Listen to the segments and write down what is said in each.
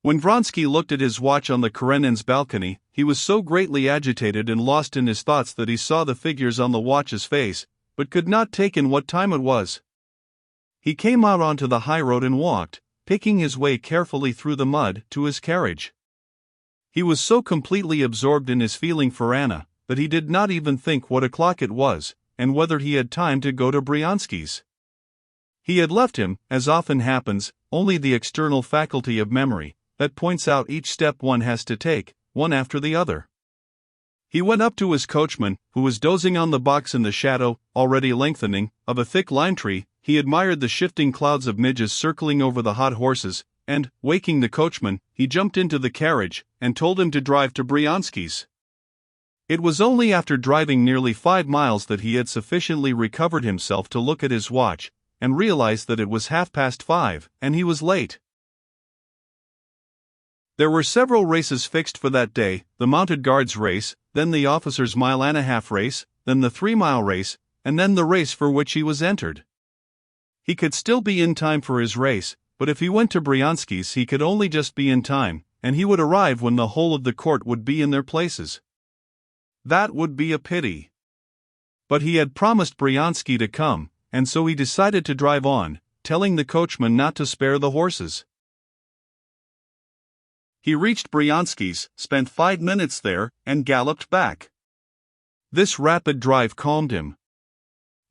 When Vronsky looked at his watch on the Karenin's balcony, he was so greatly agitated and lost in his thoughts that he saw the figures on the watch's face, but could not take in what time it was. He came out onto the high road and walked, picking his way carefully through the mud, to his carriage. He was so completely absorbed in his feeling for Anna, that he did not even think what o'clock it was, and whether he had time to go to Bryansky's. He had left him, as often happens, only the external faculty of memory, that points out each step one has to take, one after the other. He went up to his coachman, who was dozing on the box in the shadow, already lengthening, of a thick lime tree. He admired the shifting clouds of midges circling over the hot horses, and, waking the coachman, he jumped into the carriage, and told him to drive to Bryansky's. It was only after driving nearly 5 miles that he had sufficiently recovered himself to look at his watch, and realize that it was 5:30, and he was late. There were several races fixed for that day, the mounted guards race, then the officers' mile-and-a-half race, then the 3-mile race, and then the race for which he was entered. He could still be in time for his race, but if he went to Bryansky's he could only just be in time, and he would arrive when the whole of the court would be in their places. That would be a pity. But he had promised Bryansky to come, and so he decided to drive on, telling the coachman not to spare the horses. He reached Bryansky's, spent 5 minutes there, and galloped back. This rapid drive calmed him.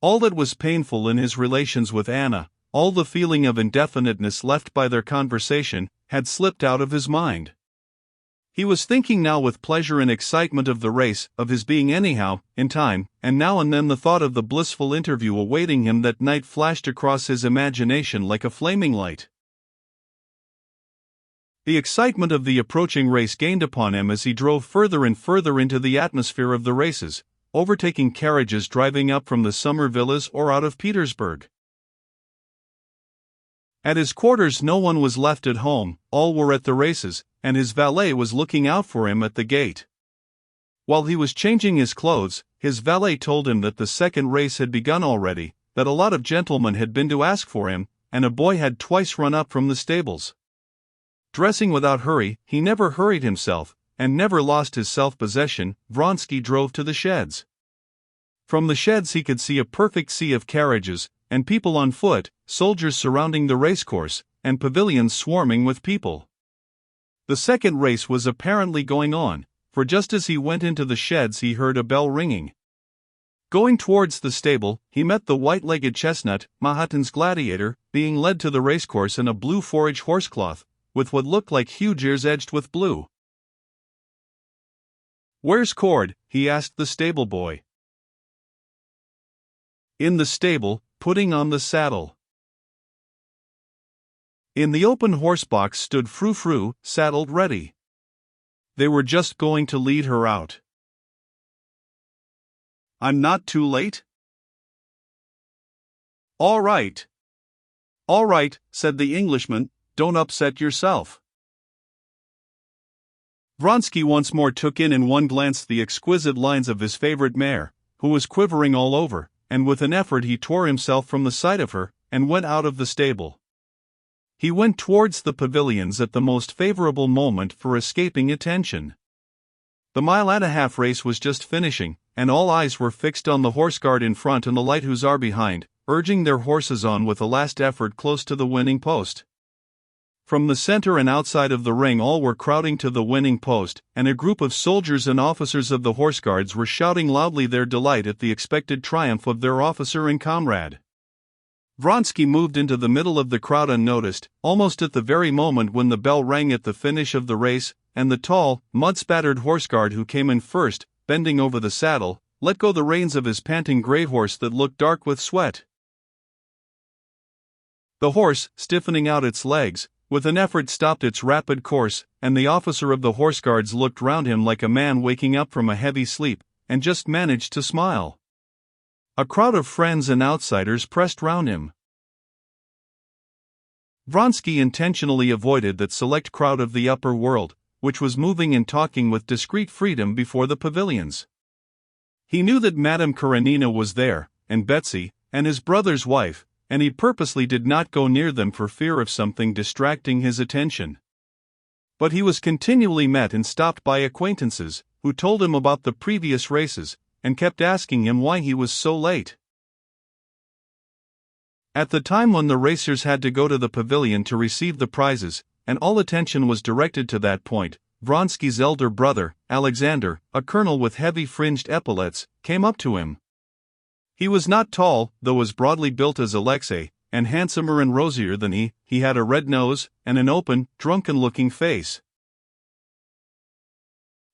All that was painful in his relations with Anna, all the feeling of indefiniteness left by their conversation, had slipped out of his mind. He was thinking now with pleasure and excitement of the race, of his being anyhow, in time, and now and then the thought of the blissful interview awaiting him that night flashed across his imagination like a flaming light. The excitement of the approaching race gained upon him as he drove further and further into the atmosphere of the races, overtaking carriages driving up from the summer villas or out of Petersburg. At his quarters no one was left at home, all were at the races, and his valet was looking out for him at the gate. While he was changing his clothes, his valet told him that the second race had begun already, that a lot of gentlemen had been to ask for him, and a boy had twice run up from the stables. Dressing without hurry, he never hurried himself, and never lost his self-possession. Vronsky drove to the sheds. From the sheds he could see a perfect sea of carriages, and people on foot, soldiers surrounding the racecourse, and pavilions swarming with people. The second race was apparently going on, for just as he went into the sheds he heard a bell ringing. Going towards the stable, he met the white-legged chestnut, Mahatin's gladiator, being led to the racecourse in a blue forage horsecloth, with what looked like huge ears edged with blue. "Where's Cord?" he asked the stable boy. "In the stable, putting on the saddle." In the open horsebox stood Frou-Frou, saddled ready. They were just going to lead her out. "I'm not too late?" All right, said the Englishman, "don't upset yourself." Vronsky once more took in one glance the exquisite lines of his favorite mare, who was quivering all over, and with an effort he tore himself from the sight of her, and went out of the stable. He went towards the pavilions at the most favorable moment for escaping attention. The mile-and-a-half race was just finishing, and all eyes were fixed on the horse guard in front and the light hussar behind, urging their horses on with a last effort close to the winning post. From the center and outside of the ring all were crowding to the winning post, and a group of soldiers and officers of the horse guards were shouting loudly their delight at the expected triumph of their officer and comrade. Vronsky moved into the middle of the crowd unnoticed, almost at the very moment when the bell rang at the finish of the race, and the tall, mud-spattered horse guard who came in first, bending over the saddle, let go the reins of his panting gray horse that looked dark with sweat. The horse, stiffening out its legs, with an effort stopped its rapid course, and the officer of the horse guards looked round him like a man waking up from a heavy sleep, and just managed to smile. A crowd of friends and outsiders pressed round him. Vronsky intentionally avoided that select crowd of the upper world, which was moving and talking with discreet freedom before the pavilions. He knew that Madame Karenina was there, and Betsy, and his brother's wife, and he purposely did not go near them for fear of something distracting his attention. But he was continually met and stopped by acquaintances, who told him about the previous races, and kept asking him why he was so late. At the time when the racers had to go to the pavilion to receive the prizes, and all attention was directed to that point, Vronsky's elder brother, Alexander, a colonel with heavy fringed epaulets, came up to him. He was not tall, though as broadly built as Alexei, and handsomer and rosier than he had a red nose, and an open, drunken-looking face.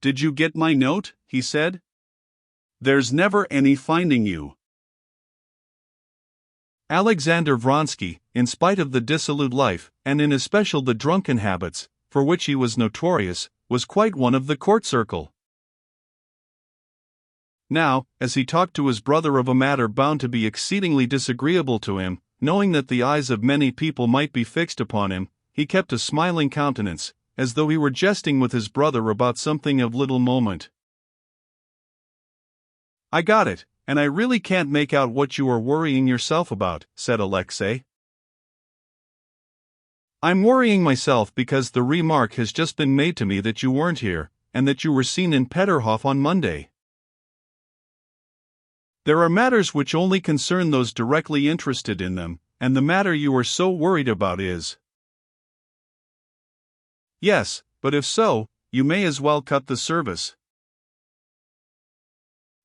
"Did you get my note?" he said. "There's never any finding you." Alexander Vronsky, in spite of the dissolute life, and in especial the drunken habits, for which he was notorious, was quite one of the court circle. Now, as he talked to his brother of a matter bound to be exceedingly disagreeable to him, knowing that the eyes of many people might be fixed upon him, he kept a smiling countenance, as though he were jesting with his brother about something of little moment. "I got it, and I really can't make out what you are worrying yourself about," said Alexei. "I'm worrying myself because the remark has just been made to me that you weren't here, and that you were seen in Peterhof on Monday. There are matters which only concern those directly interested in them, and the matter you are so worried about is—" "Yes, but if so, you may as well cut the service.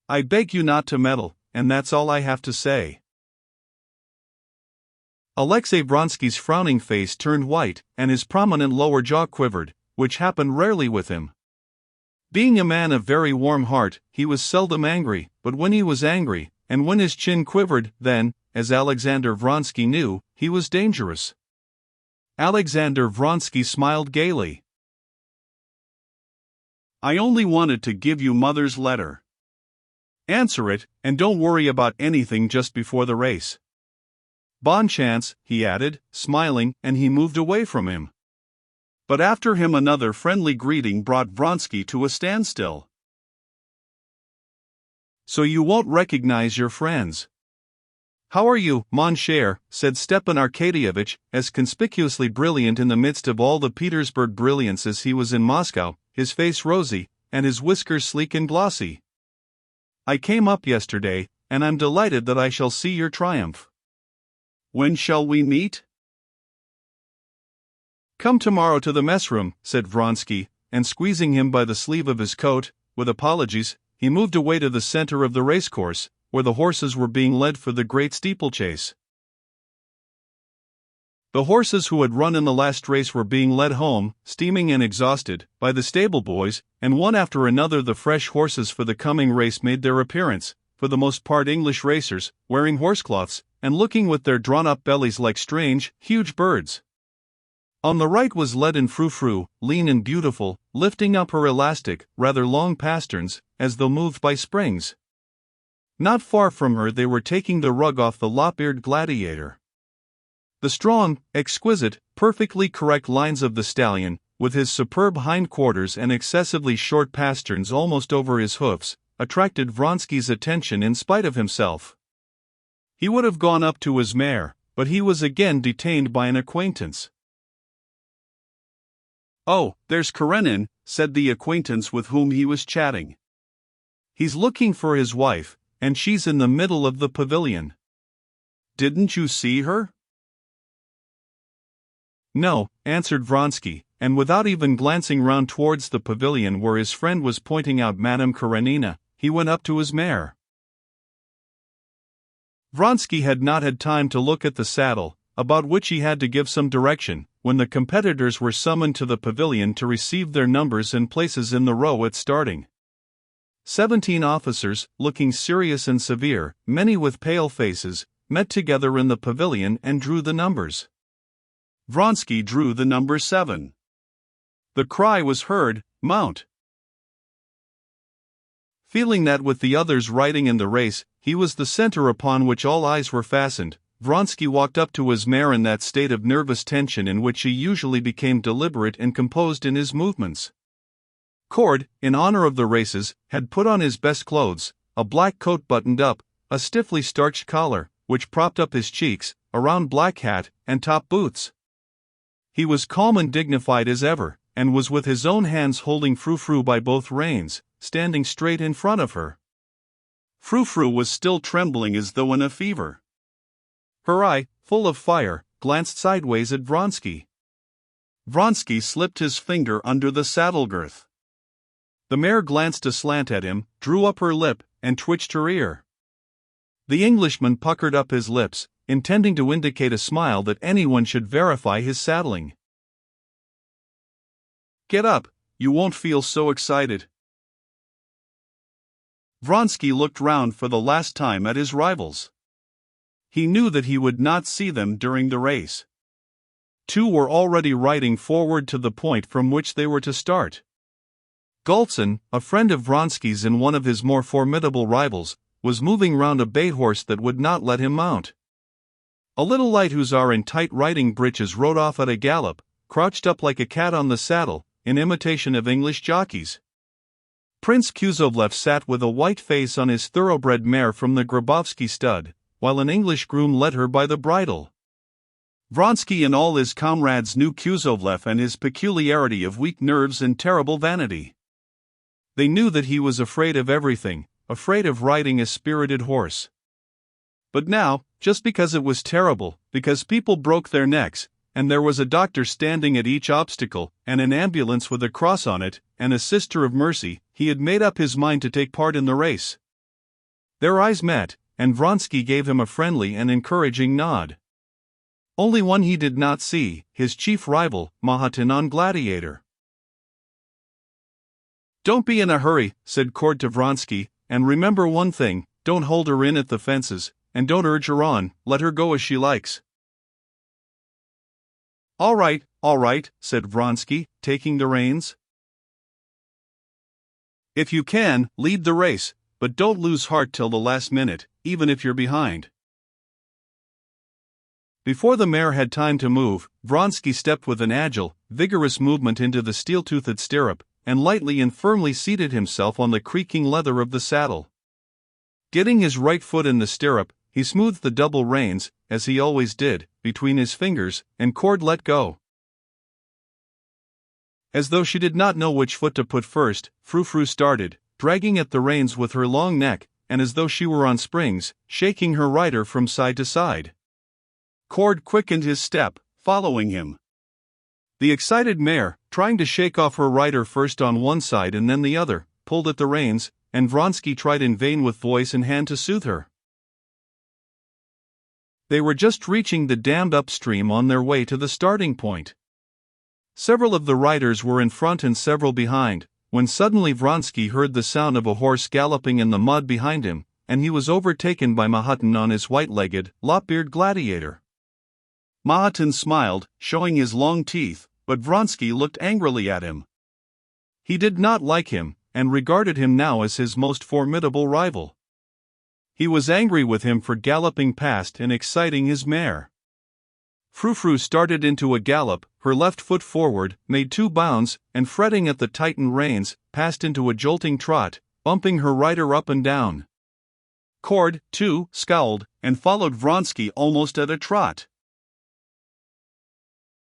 I beg you not to meddle, and that's all I have to say." Alexei Vronsky's frowning face turned white, and his prominent lower jaw quivered, which happened rarely with him. Being a man of very warm heart, he was seldom angry, but when he was angry, and when his chin quivered, then, as Alexander Vronsky knew, he was dangerous. Alexander Vronsky smiled gaily. "I only wanted to give you Mother's letter. Answer it, and don't worry about anything just before the race. Bon chance," he added, smiling, and he moved away from him. But after him another friendly greeting brought Vronsky to a standstill. "So you won't recognize your friends. How are you, mon cher?" said Stepan Arkadyevitch, as conspicuously brilliant in the midst of all the Petersburg brilliance as he was in Moscow, his face rosy, and his whiskers sleek and glossy. "I came up yesterday, and I'm delighted that I shall see your triumph. When shall we meet?" "Come tomorrow to the mess-room," said Vronsky, and squeezing him by the sleeve of his coat, with apologies, he moved away to the center of the racecourse, where the horses were being led for the great steeplechase. The horses who had run in the last race were being led home, steaming and exhausted, by the stable boys, and one after another the fresh horses for the coming race made their appearance, for the most part English racers, wearing horsecloths, and looking with their drawn-up bellies like strange, huge birds. On the right was led in Frou-Frou, lean and beautiful, lifting up her elastic, rather long pasterns, as though moved by springs. Not far from her they were taking the rug off the lop-eared gladiator. The strong, exquisite, perfectly correct lines of the stallion, with his superb hindquarters and excessively short pasterns almost over his hoofs, attracted Vronsky's attention in spite of himself. He would have gone up to his mare, but he was again detained by an acquaintance. "Oh, there's Karenin," said the acquaintance with whom he was chatting. "He's looking for his wife, and she's in the middle of the pavilion. Didn't you see her?" "No," answered Vronsky, and without even glancing round towards the pavilion where his friend was pointing out Madame Karenina, he went up to his mare. Vronsky had not had time to look at the saddle, about which he had to give some direction, when the competitors were summoned to the pavilion to receive their numbers and places in the row at starting. 17 officers, looking serious and severe, many with pale faces, met together in the pavilion and drew the numbers. Vronsky drew the number 7. The cry was heard, "Mount!" Feeling that with the others riding in the race, he was the center upon which all eyes were fastened, Vronsky walked up to his mare in that state of nervous tension in which he usually became deliberate and composed in his movements. Cord, in honor of the races, had put on his best clothes, a black coat buttoned up, a stiffly starched collar, which propped up his cheeks, a round black hat, and top boots. He was calm and dignified as ever, and was with his own hands holding Frou-Frou by both reins, standing straight in front of her. Frou-Frou was still trembling as though in a fever. Her eye, full of fire, glanced sideways at Vronsky. Vronsky slipped his finger under the saddle girth. The mare glanced aslant at him, drew up her lip, and twitched her ear. The Englishman puckered up his lips, intending to indicate a smile that anyone should verify his saddling. "Get up, you won't feel so excited." Vronsky looked round for the last time at his rivals. He knew that he would not see them during the race. Two were already riding forward to the point from which they were to start. Goltzin, a friend of Vronsky's and one of his more formidable rivals, was moving round a bay horse that would not let him mount. A little light hussar in tight riding breeches rode off at a gallop, crouched up like a cat on the saddle, in imitation of English jockeys. Prince Kuzovlev sat with a white face on his thoroughbred mare from the Grabovsky stud, while an English groom led her by the bridle. Vronsky and all his comrades knew Kuzovlev and his peculiarity of weak nerves and terrible vanity. They knew that he was afraid of everything, afraid of riding a spirited horse. But now, just because it was terrible, because people broke their necks, and there was a doctor standing at each obstacle, and an ambulance with a cross on it, and a sister of mercy, he had made up his mind to take part in the race. Their eyes met, and Vronsky gave him a friendly and encouraging nod. Only one he did not see, his chief rival, Mahatin on Gladiator. "Don't be in a hurry," said Cord to Vronsky, "and remember one thing, don't hold her in at the fences, and don't urge her on, let her go as she likes." All right," said Vronsky, taking the reins. "If you can, lead the race, but don't lose heart till the last minute, even if you're behind." Before the mare had time to move, Vronsky stepped with an agile, vigorous movement into the steel-toothed stirrup, and lightly and firmly seated himself on the creaking leather of the saddle. Getting his right foot in the stirrup, he smoothed the double reins, as he always did, between his fingers, and Cord let go. As though she did not know which foot to put first, Frou-Frou started, dragging at the reins with her long neck, and as though she were on springs, shaking her rider from side to side. Cord quickened his step, following him. The excited mare, trying to shake off her rider first on one side and then the other, pulled at the reins, and Vronsky tried in vain with voice and hand to soothe her. They were just reaching the dammed up stream on their way to the starting point. Several of the riders were in front and several behind, when suddenly Vronsky heard the sound of a horse galloping in the mud behind him, and he was overtaken by Mahatin on his white-legged, lop-eared Gladiator. Mahatin smiled, showing his long teeth, but Vronsky looked angrily at him. He did not like him, and regarded him now as his most formidable rival. He was angry with him for galloping past and exciting his mare. Frou-Frou started into a gallop, her left foot forward, made 2 bounds, and fretting at the tightened reins, passed into a jolting trot, bumping her rider up and down. Cord, too, scowled, and followed Vronsky almost at a trot.